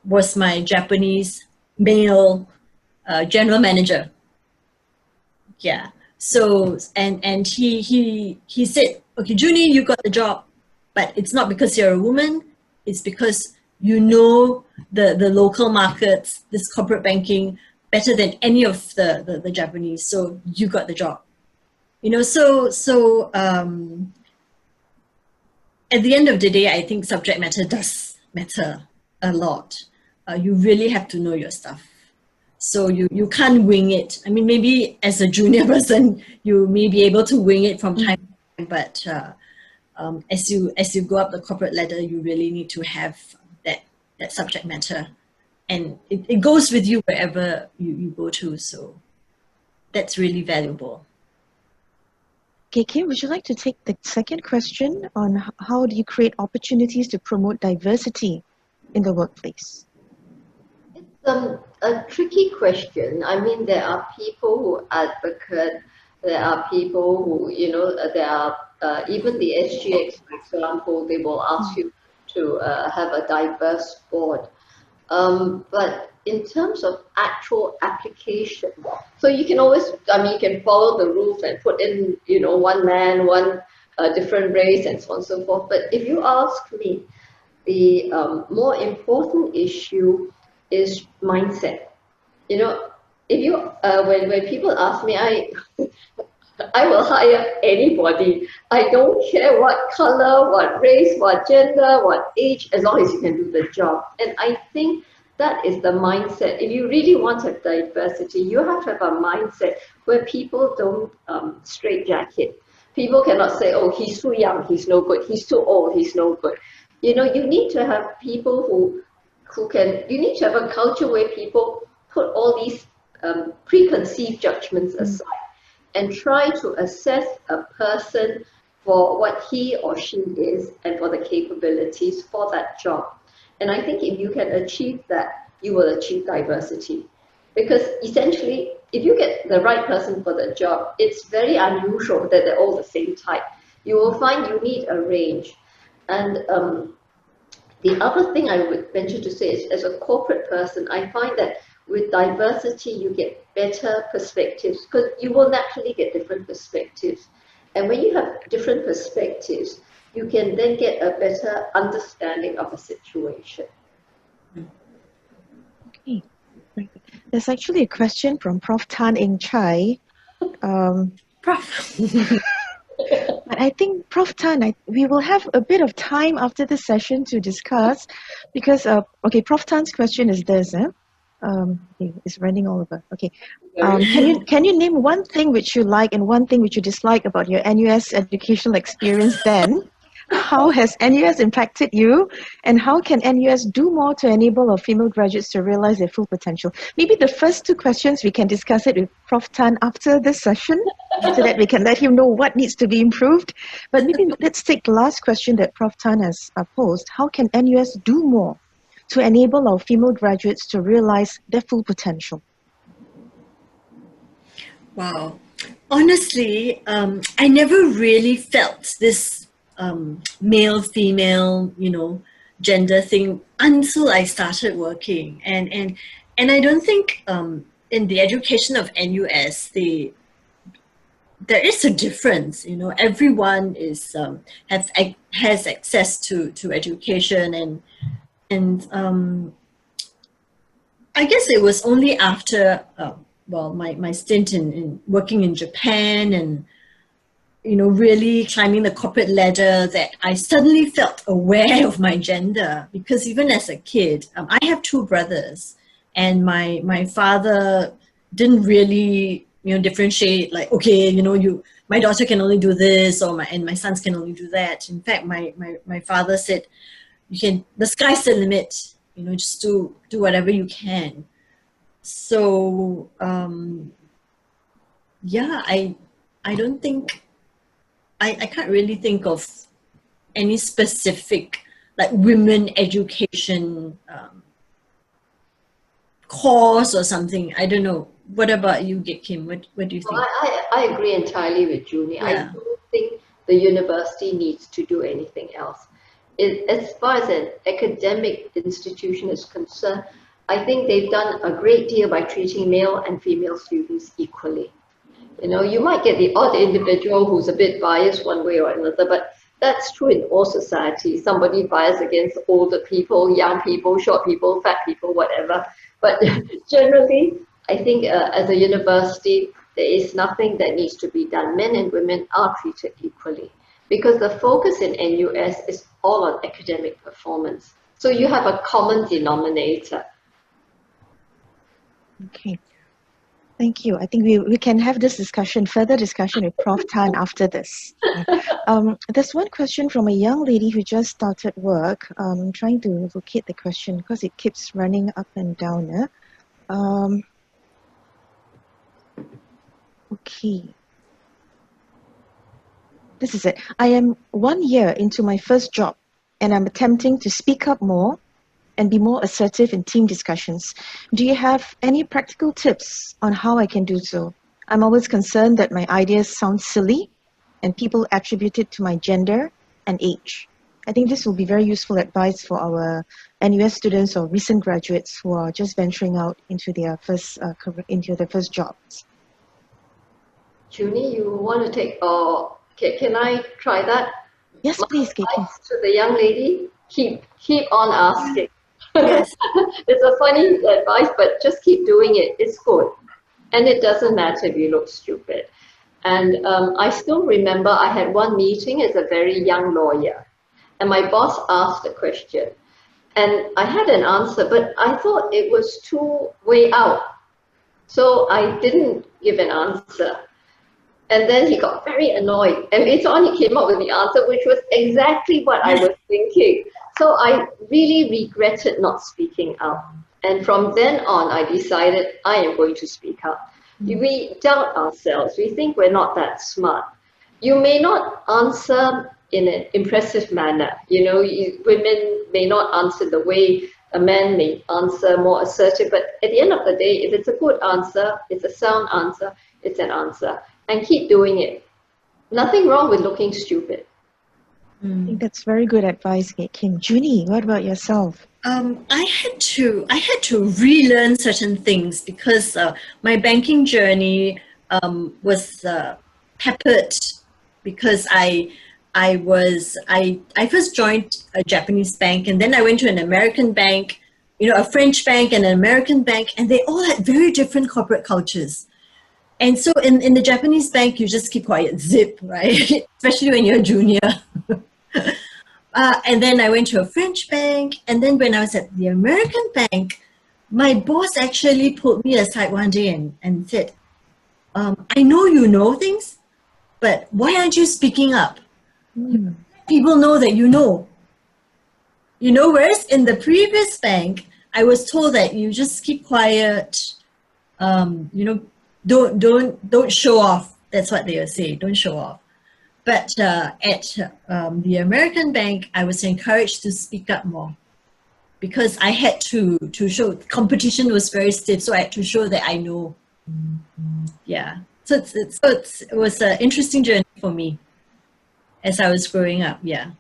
was my Japanese male general manager. Yeah. So and he said, okay, Junie, you got the job, but it's not because you're a woman. It's because you know the local markets, this corporate banking, better than any of the Japanese. So you got the job. You know, so at the end of the day, I think subject matter does matter a lot. You really have to know your stuff. So you can't wing it. I mean, maybe as a junior person, you may be able to wing it from time to time, but as you go up the corporate ladder, you really need to have that subject matter, and it goes with you wherever you go to. So that's really valuable. Okay, Kim, would you like to take the second question on how do you create opportunities to promote diversity in the workplace? It's a tricky question. I mean, there are people who advocate, there are people who, you know, there are even the SGX, for example, they will ask you to have a diverse board. But in terms of actual application, so you can always, I mean, you can follow the rules and put in, you know, one man, one different race, and so on and so forth. But if you ask me, the more important issue is mindset. You know, if you when people ask me, I will hire anybody. I don't care what color, what race, what gender, what age, as long as you can do the job. And I think That is the mindset. If you really want to have diversity, you have to have a mindset where people don't straitjacket. People cannot say, oh, he's too young, he's no good. He's too old, he's no good. You know, you need to have people who can, you need to have a culture where people put all these preconceived judgments aside and try to assess a person for what he or she is and for the capabilities for that job. And I think if you can achieve that, you will achieve diversity. Because essentially, if you get the right person for the job, it's very unusual that they're all the same type. You will find you need a range. And the other thing I would venture to say is, as a corporate person, I find that with diversity, you get better perspectives because you will naturally get different perspectives. And when you have different perspectives, you can then get a better understanding of a situation. Okay. There's actually a question from Prof. Tan Eng Chai. Prof. But I think, Prof. Tan, we will have a bit of time after this session to discuss because, okay, Prof. Tan's question is this. Okay, it's running all over. Okay. Can you name one thing which you like and one thing which you dislike about your NUS educational experience then? How has NUS impacted you? And how can NUS do more to enable our female graduates to realize their full potential? Maybe the first two questions, we can discuss it with Prof. Tan after this session so that we can let him know what needs to be improved. But maybe let's take the last question that Prof. Tan has posed. How can NUS do more to enable our female graduates to realize their full potential? Wow. Honestly, I never really felt this male-female, gender thing until I started working. And I don't think in the education of NUS, there is a difference. Everyone is has access to education, and I guess it was only after my stint in working in Japan and really climbing the corporate ladder that I suddenly felt aware of my gender. Because even as a kid, I have two brothers, and my father didn't really differentiate, like, okay, my daughter can only do this, and my sons can only do that. In fact, my father said, the sky's the limit, just do whatever you can. So yeah, I don't think I can't really think of any specific like women education course or something. I don't know. What about you, Kim? What do you think? I agree entirely with Julie. Yeah. I don't think the university needs to do anything else. As far as an academic institution is concerned, I think they've done a great deal by treating male and female students equally. You might get the odd individual who's a bit biased one way or another, but that's true in all societies. Somebody biased against older people, young people, short people, fat people, whatever. But generally, I think as a university, there is nothing that needs to be done. Men and women are treated equally because the focus in NUS is all on academic performance. So you have a common denominator. Okay. Thank you. I think we can have this further discussion with Prof. Tan after this. There's one question from a young lady who just started work. I'm trying to locate the question because it keeps running up and down. Okay. This is it. I am 1 year into my first job and I'm attempting to speak up more and be more assertive in team discussions. Do you have any practical tips on how I can do so? I'm always concerned that my ideas sound silly and people attribute it to my gender and age. I think this will be very useful advice for our NUS students or recent graduates who are just venturing out into their first jobs. Junie, you want to take, can I try that? Yes, please, advice to the young lady, keep on asking. Yes. It's a funny advice, but just keep doing it. It's good. And it doesn't matter if you look stupid. And I still remember I had one meeting as a very young lawyer. And my boss asked a question. And I had an answer, but I thought it was too way out. So I didn't give an answer. And then he got very annoyed. And later on, he came up with the answer, which was exactly what I was thinking. So I really regretted not speaking out. And from then on, I decided I am going to speak out. We doubt ourselves. We think we're not that smart. You may not answer in an impressive manner. You know, women may not answer the way a man may answer, more assertive. But at the end of the day, if it's a good answer, it's a sound answer, it's an answer. And keep doing it. Nothing wrong with looking stupid. I think that's very good advice, Kim. Junie, what about yourself? I had to relearn certain things because my banking journey was peppered because I first joined a Japanese bank, and then I went to an American bank, you know, a French bank and an American bank, and they all had very different corporate cultures. And so in the Japanese bank, you just keep quiet, zip, right? Especially when you're a junior. And then I went to a French bank. And then when I was at the American bank, my boss actually pulled me aside one day and said, I know you know things, but why aren't you speaking up? People know that you know. You know, whereas in the previous bank, I was told that you just keep quiet, you know, don't show off. That's what they would say, don't show off. But at the American bank, I was encouraged to speak up more because I had to show, competition was very stiff, so I had to show that I know. Yeah, so it was an interesting journey for me as I was growing up, yeah.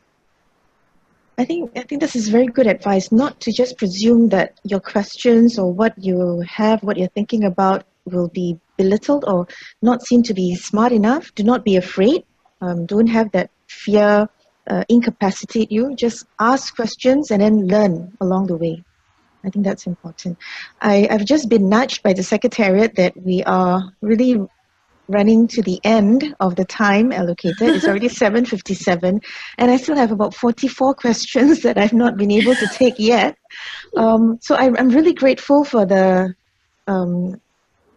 I think this is very good advice, not to just presume that your questions or what you have, what you're thinking about will be belittled or not seen to be smart enough. Do not be afraid. Don't have that fear incapacitate you. Just ask questions and then learn along the way. I think that's important. I've just been nudged by the Secretariat that we are really running to the end of the time allocated. It's already 7:57 and I still have about 44 questions that I've not been able to take yet. So I'm really grateful for the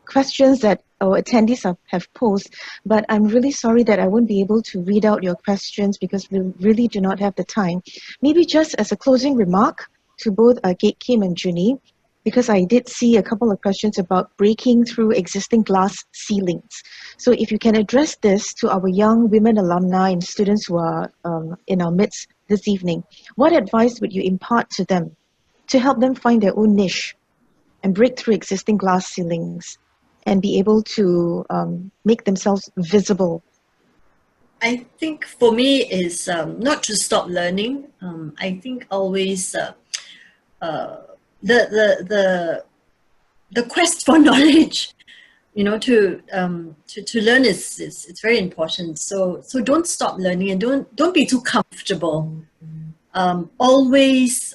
questions that our attendees have posed, but I'm really sorry that I won't be able to read out your questions because we really do not have the time. Maybe just as a closing remark to both Kim and Junie, because I did see a couple of questions about breaking through existing glass ceilings. So if you can address this to our young women alumni and students who are in our midst this evening, what advice would you impart to them to help them find their own niche and break through existing glass ceilings and be able to make themselves visible? I think for me is not to stop learning. I think always the quest for knowledge, you know, to learn it's very important. So don't stop learning and don't be too comfortable. Always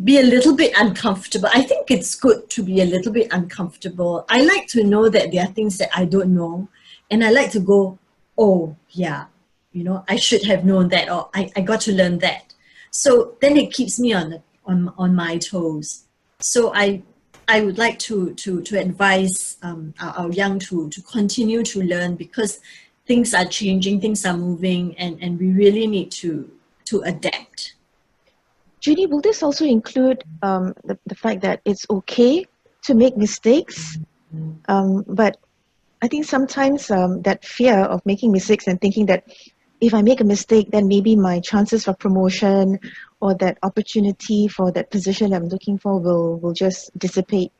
be a little bit uncomfortable. I think it's good to be a little bit uncomfortable. I like to know that there are things that I don't know, and I like to go, oh yeah, you know, I should have known that, or I got to learn that. So then it keeps me on my toes. So I would like to advise our young to continue to learn, because things are changing, things are moving, and we really need to adapt. Junie, will this also include the fact that it's okay to make mistakes? But I think sometimes that fear of making mistakes and thinking that if I make a mistake, then maybe my chances for promotion or that opportunity for that position I'm looking for will just dissipate.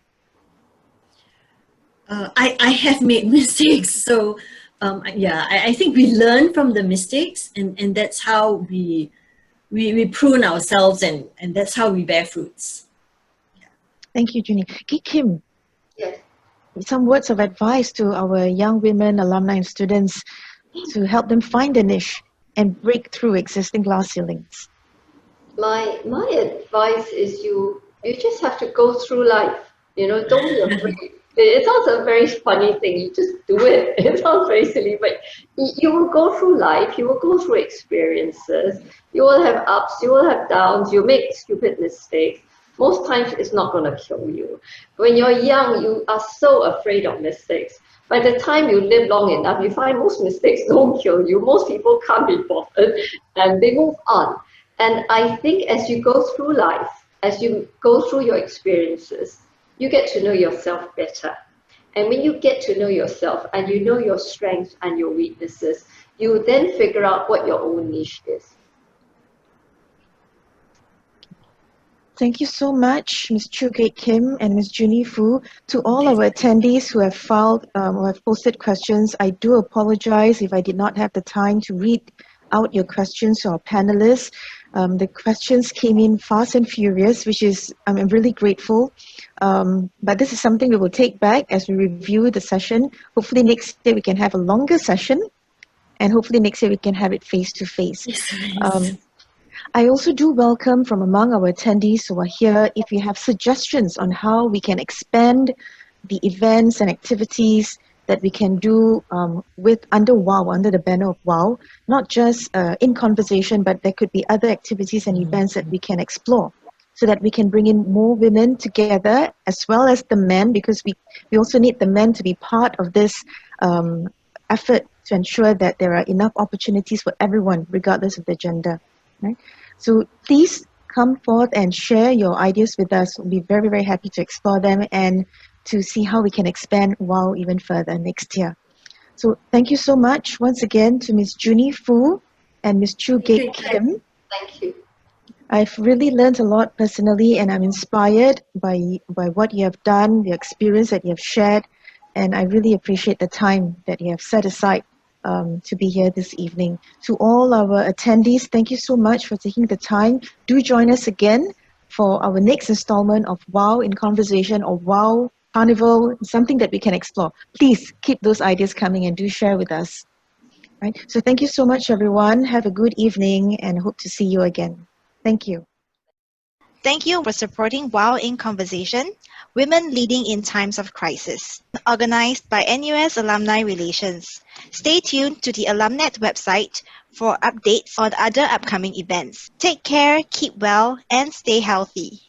I have made mistakes, so yeah, I think we learn from the mistakes, and that's how we prune ourselves, and that's how we bear fruits. Yeah. Thank you, Junie. Kim, Yes. some words of advice to our young women, alumni and students to help them find a niche and break through existing glass ceilings. My advice is you just have to go through life. You know, don't be afraid. It sounds a very funny thing. You just do it. It sounds very silly, but you will go through life. You will go through experiences. You will have ups. You will have downs. You make stupid mistakes. Most times, it's not going to kill you. When you're young, you are so afraid of mistakes. By the time you live long enough, you find most mistakes don't kill you. Most people can't be bothered, and they move on. And I think as you go through life, as you go through your experiences, you get to know yourself better. And when you get to know yourself and you know your strengths and your weaknesses, you then figure out what your own niche is. Thank you so much, Ms. Chu Kate Kim and Ms. Junie Fu. To all our attendees who have filed or have posted questions, I do apologize if I did not have the time to read out your questions to our panelists. The questions came in fast and furious, which is, I'm really grateful. But this is something we will take back as we review the session. Hopefully next year we can have a longer session, and hopefully next year we can have it face to face. I also do welcome from among our attendees who are here, if you have suggestions on how we can expand the events and activities that we can do under WoW, under the banner of WoW, not just in conversation, but there could be other activities and events that we can explore so that we can bring in more women together as well as the men, because we also need the men to be part of this effort to ensure that there are enough opportunities for everyone, regardless of their gender. Right? So please come forth and share your ideas with us. We'll be very, very happy to explore them and to see how we can expand WoW even further next year. So thank you so much once again to Ms. Junie Fu and Ms. Chu Kate Kim. Thank you. I've really learned a lot personally, and I'm inspired by what you have done, the experience that you have shared, and I really appreciate the time that you have set aside to be here this evening. To all our attendees, thank you so much for taking the time. Do join us again for our next installment of WoW in Conversation, or WoW Carnival, something that we can explore. Please keep those ideas coming and do share with us. Right? So thank you so much, everyone. Have a good evening and hope to see you again. Thank you. Thank you for supporting WoW in Conversation, Women Leading in Times of Crisis, organized by NUS Alumni Relations. Stay tuned to the Alumnet website for updates on other upcoming events. Take care, keep well, and stay healthy.